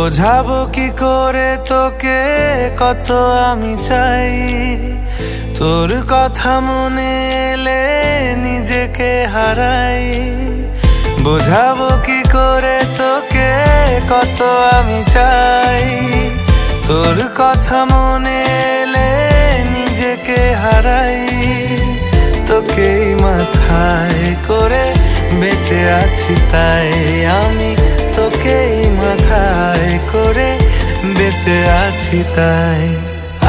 বোঝাবো কি করে তোকে কত আমি চাই, তোর কথা মনে এলে নিজেকে হারাই। বোঝাবো কি করে তোকে কত আমি চাই, তোর কথা মনে এলে নিজেকে হারাই। তোকেই মাথায় করে বেঁচে আছি তাই আমি, তোকেই মাথায় করে বেঁচে আছি তাই।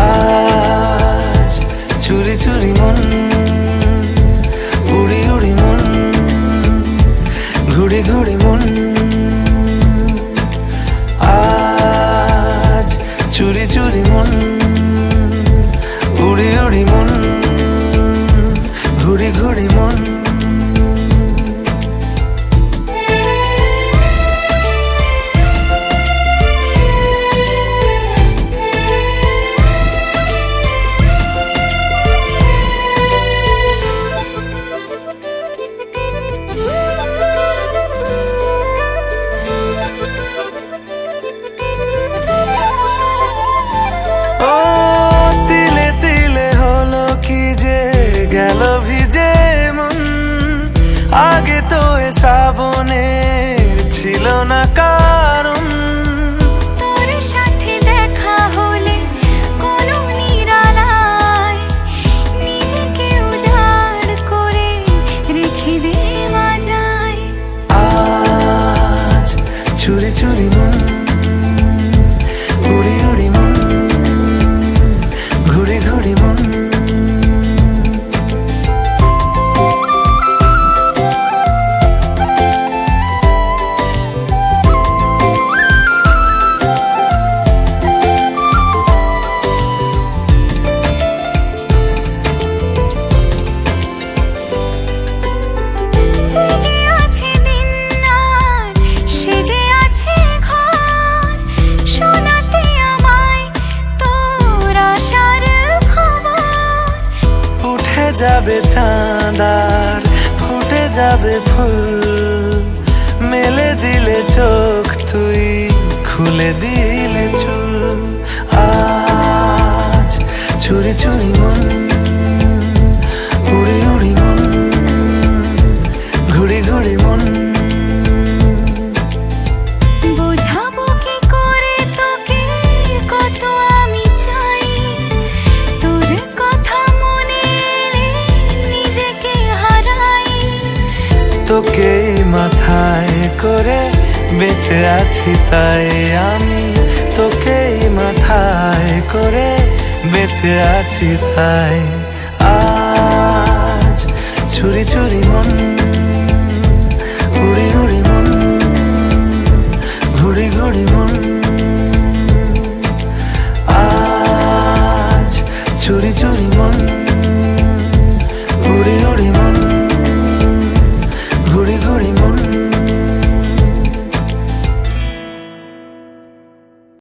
আজ চুরি চুরি মন, উড়ি উড়ি মন, ঘুড়ি ঘুড়ি মন। আজ চুরি চুরি মন, উড়ি উড়ি মন, ঘুড়ি ঘুড়ি মন। গেল ভিজে মন, আগে তো এ শ্রাবণের ছিল না কারণ। তোর সাথে দেখা হলে কোনো নিরালায় নিজেকে উজাড় করে রেখে দে মাঝায়। আজ চুরি চুরি মন, উড়ি উড়ি মন, ঘুড়ি ঘুড়ি মন। যাবে চাঁদার ফুটে যাবে ফুল, মেলে দিলে চোখ তুই খুলে দিলে চুল। আজ চুরি চুরি মন, উড়ি উড়ি মন, ঘুড়ি ঘুড়ি মন। বোঝাবো কি করে তোকে কত আমি চাই, তোর কথা মনে এলে নিজেকে হারাই। তোকেই মাথায় করে বেঁচে আছি তাই আমি, তোকেই মাথায় করে বেঁচে আছি তাই। আজ চুরি চুরি মন, উড়ি উড়ি মন, ঘুড়ি ঘুড়ি মন।